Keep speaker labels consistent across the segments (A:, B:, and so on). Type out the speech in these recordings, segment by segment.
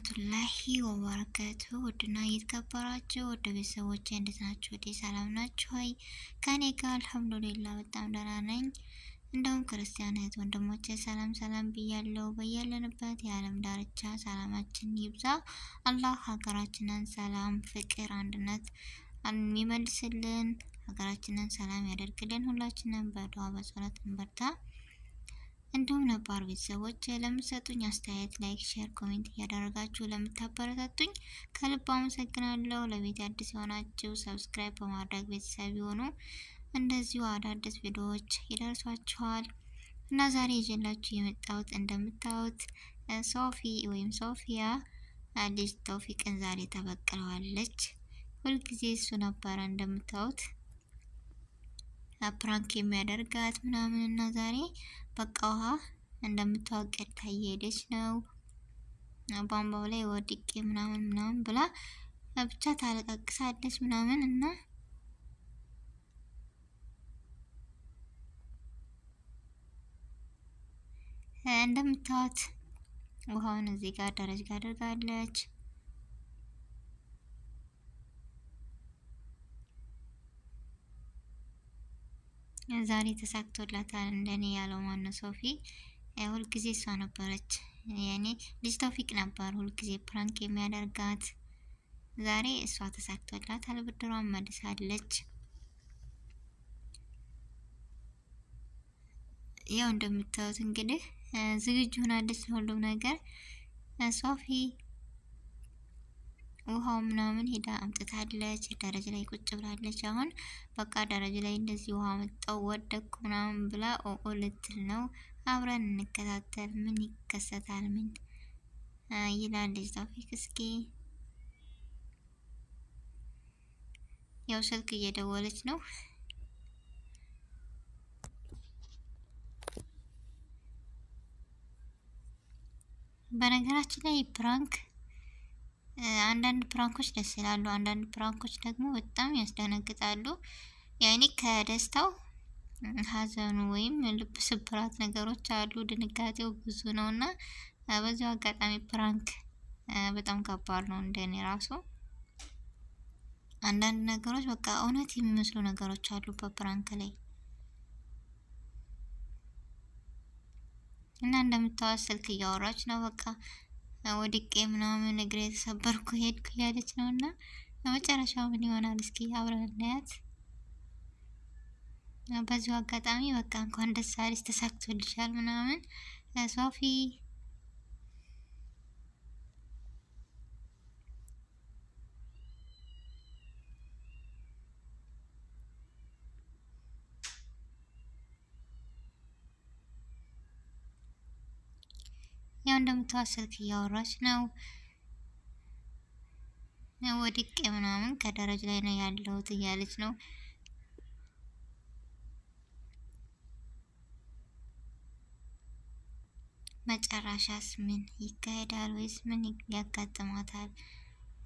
A: ወራህመቱላሂ ወበረካቱ ውድና እየተከበራችሁ ወደ ቤተሰቦቼ እንዴት ናችሁ? ወደ ሰላም ናችሁ ሆይ? ከኔ ጋር አልሐምዱሊላህ በጣም ደህና ነኝ። እንደውም ክርስቲያን እህት ወንድሞቼ ሰላም ሰላም ብያለሁ። በያለንበት የዓለም ዳርቻ ሰላማችን ይብዛ። አላህ ሀገራችንን ሰላም፣ ፍቅር፣ አንድነት የሚመልስልን ሀገራችንን ሰላም ያደርግልን። ሁላችንም በዱዓ በጸሎት እንበርታ። እንዲሁም ነባር ቤተሰቦች ለምትሰጡኝ አስተያየት ላይክ፣ ሼር፣ ኮሜንት እያደረጋችሁ ለምታበረታቱኝ ከልብ አመሰግናለሁ። ለቤት አዲስ የሆናችሁ ሰብስክራይብ በማድረግ ቤተሰብ የሆኑ እንደዚሁ አዳዲስ ቪዲዮዎች ይደርሷችኋል። እና ዛሬ ይዤላችሁ የመጣሁት እንደምታዩት ሶፊ ወይም ሶፊያ ልጅ ተውፊቅን ዛሬ ተበቅለዋለች። ሁልጊዜ እሱ ነበረ እንደምታዩት ፕራንክ የሚያደርጋት ምናምን እና ዛሬ በቃ ውሃ እንደምታወቀድ ታየሄደች ነው። ቧንቧው ላይ ወድቄ ምናምን ብላ ብቻ ታለቃቅሳለች ምናምን እና እንደምታዩት ውሃውን እዚህ ጋር ደረጃ አድርጋለች። ዛሬ ተሳክቶላታል። እንደኔ ያለው ማነው ሶፊ ሁልጊዜ እሷ ነበረች ያኔ ልጅ ተውፊቅ ነበር ሁልጊዜ ፕራንክ የሚያደርጋት። ዛሬ እሷ ተሳክቶላታል፣ ብድሯን መልሳለች። ያው እንደምታዩት እንግዲህ ዝግጁ ሆናለች ለሁሉም ነገር ሶፊ ውሃው ምናምን ሄዳ አምጥታለች። ደረጃ ላይ ቁጭ ብላለች። አሁን በቃ ደረጃ ላይ እንደዚህ ውሃ መጣው ወደኩ ምናምን ብላ ኦኦ ልትል ነው። አብረን እንከታተል ምን ይከሰታል ምን ይላል ልጅ ተውፊቅ። እስኪ ያው ስልክ እየደወለች ነው። በነገራችን ላይ ፕራንክ አንዳንድ ፕራንኮች ደስ ይላሉ፣ አንዳንድ ፕራንኮች ደግሞ በጣም ያስደነግጣሉ። ያኔ ከደስታው ሀዘኑ ወይም ልብ ስብራት ነገሮች አሉ። ድንጋጤው ብዙ ነው እና በዚያው አጋጣሚ ፕራንክ በጣም ከባድ ነው። እንደኔ ራሱ አንዳንድ ነገሮች በቃ እውነት የሚመስሉ ነገሮች አሉ በፕራንክ ላይ እና እንደምታዋት ስልክ እያወራች ነው። በቃ ወድቄ ምናምን እግሬ የተሰበርኩ ሄድኩ እያለች ነው። እና መጨረሻው ምን ይሆናል እስኪ አብረን እናያት። በዚሁ አጋጣሚ በቃ እንኳን ደስ አለሽ ተሳክቶልሻል ምናምን ሶፊ ያው እንደምታዋት ስልክ እያወራች ነው። ወድቄ ምናምን ከደረጃ ላይ ነው ያለሁት እያለች ነው። መጨረሻስ ምን ይካሄዳል ወይስ ምን ያጋጥማታል?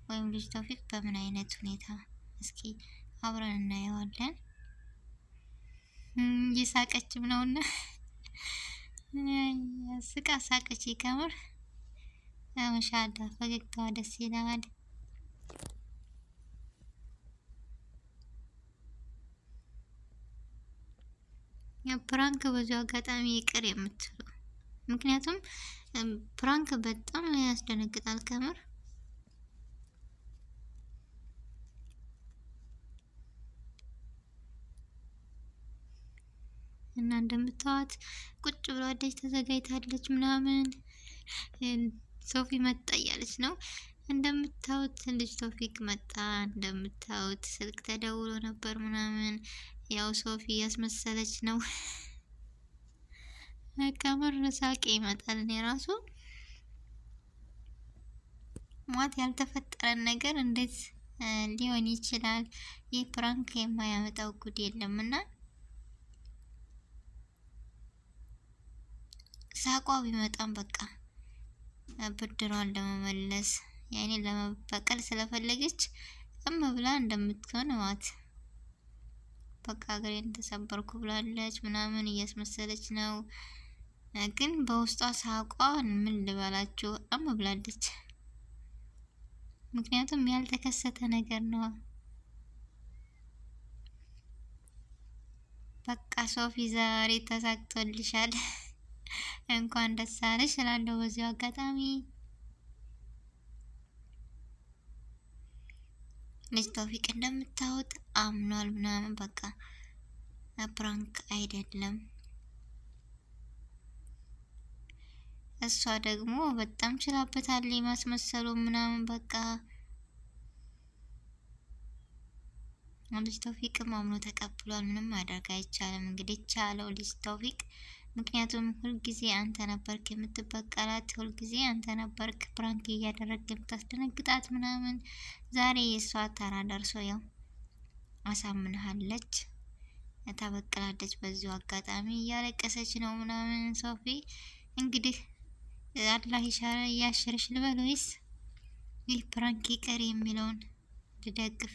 A: ወይም ልጅ ተውፊቅ በምን አይነት ሁኔታ እስኪ አብረን እናየዋለን። እየሳቀችም ነውና ስቃ ሳቀች ከምር ማሻአላ ፈገግታዋ ደስ ይላል። ፕራንክ በዚሁ አጋጣሚ ይቅር የምትሉ ምክንያቱም ፕራንክ በጣም ያስደነግጣል ከምር። እና እንደምታዋት ቁጭ ብላለች ተዘጋጅታለች ምናምን ሶፊ መጣ እያለች ነው። እንደምታዩት ልጅ ተውፊቅ መጣ። እንደምታዩት ስልክ ተደውሎ ነበር ምናምን ያው ሶፊ ያስመሰለች ነው። ከምር ሳቄ ይመጣል። እኔ ራሱ ማት ያልተፈጠረን ነገር እንዴት ሊሆን ይችላል? ይህ ፕራንክ የማያመጣው ጉድ የለም። እና ሳቋ ቢመጣም በቃ ብድሯን ለመመለስ ያኔ ለመበቀል ስለፈለገች ብላ እንደምትሆን ማት በቃ እግሬን ተሰበርኩ ብላለች ምናምን እያስመሰለች ነው። ግን በውስጧ ሳቋ ምን ልበላችሁ ብላለች። ምክንያቱም ያልተከሰተ ነገር ነው። በቃ ሶፊ ዛሬ ተሳክቶልሻል። እንኳን ደስ አለሽ እላለሁ በዚሁ አጋጣሚ። ልጅ ቶፊቅ እንደምታዩት አምኗል ምናምን በቃ ፕራንክ አይደለም። እሷ ደግሞ በጣም ችላበታለች ማስመሰሉ ምናምን በቃ ልጅ ቶፊቅም አምኖ ተቀብሏል። ምንም ማድረግ አይቻልም። እንግዲህ ቻለው ልጅ ቶፊቅ። ምክንያቱም ሁልጊዜ አንተ ነበርክ የምትበቀላት፣ ሁልጊዜ አንተ ነበርክ ፕራንክ እያደረግ የምታስደነግጣት ምናምን። ዛሬ የእሷ ተራ ደርሶ ያው አሳምንሃለች፣ ተበቅላለች። በዚሁ አጋጣሚ እያለቀሰች ነው ምናምን። ሶፊ እንግዲህ አላህ ያሽርሽ ልበል ወይስ ይህ ፕራንክ ይቀር የሚለውን ልደግፍ?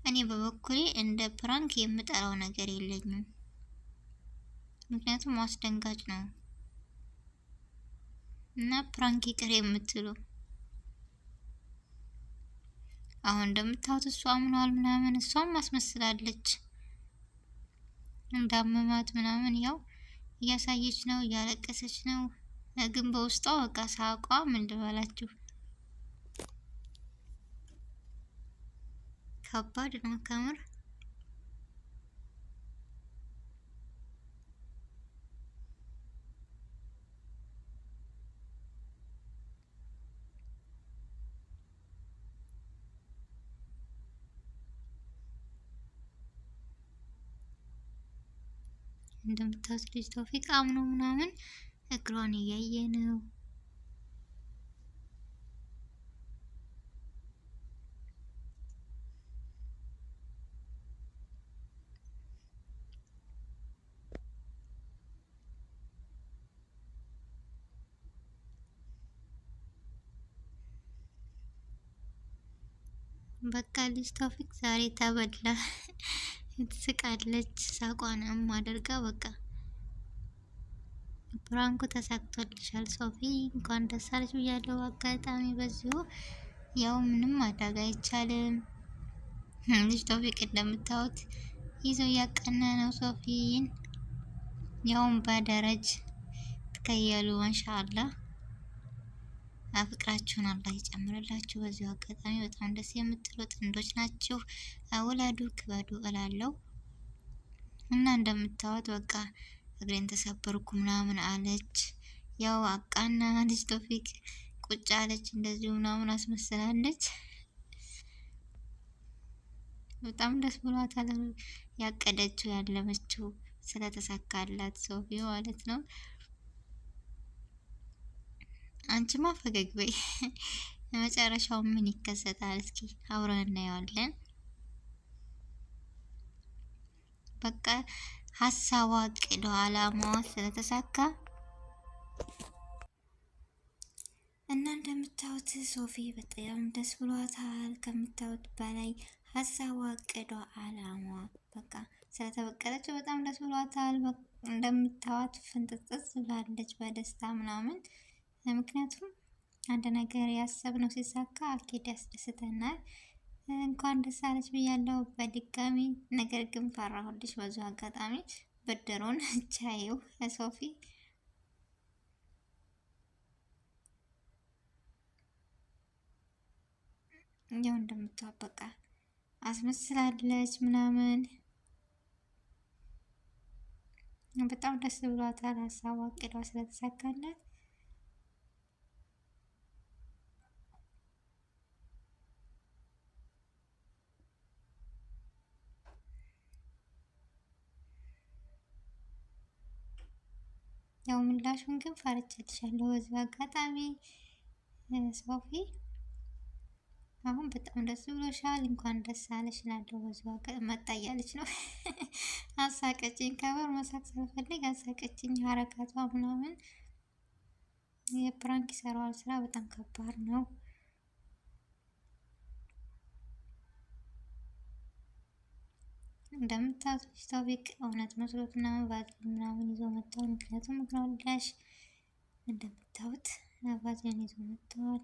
A: እኔ በበኩሌ እንደ ፕራንክ የምጠራው ነገር የለኝም። ምክንያቱም አስደንጋጭ ነው እና ፕራንክ ይቅር የምትሉ አሁን እንደምታዩት እሷ አምኗል ምናምን፣ እሷም አስመስላለች እንዳመማት ምናምን ያው እያሳየች ነው፣ እያለቀሰች ነው። ግን በውስጧ በቃ ሳቋ ምን ልበላችሁ ከባድ ነው ከምር። እንደምታዩት ልጅ ቶፊቅ አምኖ ምናምን እግሯን እያየ ነው። በቃ ልጅ ቶፊቅ ዛሬ ተበላ። ትስቃለች፣ ሳቋንም አድርጋ በቃ ፕራንኩ ተሳክቶልሻል ሶፊ፣ እንኳን ደስ አለሽ ብያለሁ። አጋጣሚ በዚሁ ያው ምንም ማድረግ አይቻልም። ልጅ ቶፊቅ እንደምታዩት ይዘው እያቀና ነው ሶፊን። ያውም በደረጅ ትከየሉ ማሻአላህ። ፍቅራችሁን አላህ ይጨምርላችሁ። በዚሁ አጋጣሚ በጣም ደስ የምትሉ ጥንዶች ናችሁ። ውለዱ ክበዱ እላለሁ እና እንደምታዩት በቃ እግሬን ተሰበርኩ ምናምን አለች። ያው አቃና ልጅ ቶፊቅ ቁጭ አለች እንደዚሁ ምናምን አስመስላለች። በጣም ደስ ብሏታል። ያቀደችው ያለመችው ስለተሳካላት ሶፊ ማለት ነው። አንቺማ ፈገግ በይ። መጨረሻው ምን ይከሰታል? እስኪ አብረን እናየዋለን። በቃ ሀሳቧ፣ እቅዷ፣ አላማዋ ስለተሳካ እና እንደምታዩት ሶፊ በጣም ደስ ብሏታል። ከምታዩት በላይ ሀሳቧ፣ እቅዷ፣ አላማዋ በቃ ስለተበቀለችው በጣም ደስ ብሏታል። እንደምታዩት ፍንጥጥስ ብላለች በደስታ ምናምን። ምክንያቱም አንድ ነገር ያሰብነው ሲሳካ አኪድ ያስደስተናል። እንኳን ደስ አለች ብያለሁ በድጋሚ። ነገር ግን ፈራሁልሽ በዙ አጋጣሚ ብድሩን ቻየው ሶፊ። ያው እንደምታበቃ አስመስላለች ምናምን። በጣም ደስ ብሏታል ሀሳቧ አቅዷ ስለተሳካላት። ያው ምላሹን ግን ፈርቼልሻለሁ በዚህ አጋጣሚ ሶፊ። አሁን በጣም ደስ ብሎሻል፣ እንኳን ደስ አለሽ እላለሁ። በዚህ አጋጣሚ መጣ እያለች ነው። አሳቀችኝ፣ ከበር መሳቅ ስለፈልግ አሳቀችኝ። ሀረካቷ ምናምን የፕራንክ ይሰራዋል ስራ በጣም ከባድ ነው። እንደምታዩት ቶፊቅ እውነት መስሎት ምናምን ይዞ መጥተዋል። ምክንያቱም ምክንያት እንደምታዩት ቫዝሊን ይዞ መጥተዋል።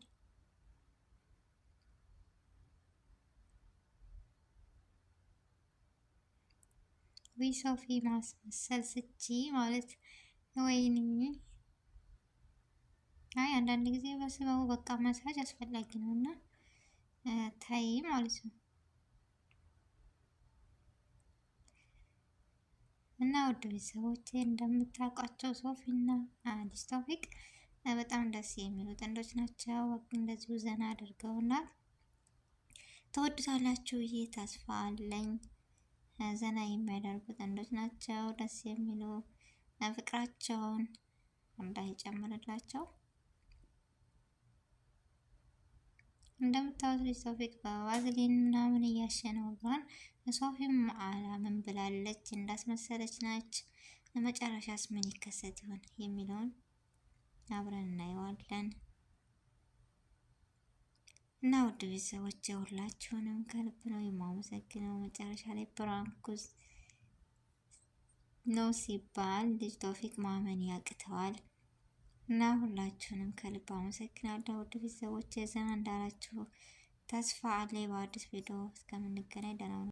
A: ወይ ሶፊ ማስመሰል ስቺ ማለት ወይኔ። አይ አንዳንድ ጊዜ በስበው በቃ መሳጅ አስፈላጊ ነው እና ታይ ማለት ነው። እና ውድ ቤተሰቦቼ እንደምታውቋቸው ሶፊ እና አዲስ ቶፊቅ በጣም ደስ የሚሉ ጥንዶች ናቸው። እንደዚሁ ዘና አድርገውናል። ተወዱታላችሁ ብዬ ተስፋ አለኝ። ዘና የሚያደርጉ ጥንዶች ናቸው። ደስ የሚሉ ፍቅራቸውን እንዳይጨምርላቸው። እንደምታዩት ልጅ ቶፊቅ በቫዝሊን ምናምን እያሸነው ብሏል። ሶፊም አላምን ብላለች፣ እንዳስመሰለች ናች። ለመጨረሻስ ምን ይከሰት ይሆን የሚለውን አብረን እናየዋለን። እና ውድ ቤተሰቦች ሁላችሁንም ከልብ ነው የማመሰግነው። መጨረሻ ላይ ፕራንኩስ ነው ሲባል ልጅ ቶፊቅ ማመን ያቅተዋል። እና ሁላችሁንም ከልብ አመሰግናለሁ ውድ ቤተሰቦች። ዘና እንዳላችሁ ተስፋ አለኝ። በአዲስ ቪዲዮ እስከምንገናኝ ደህና ሁኑ።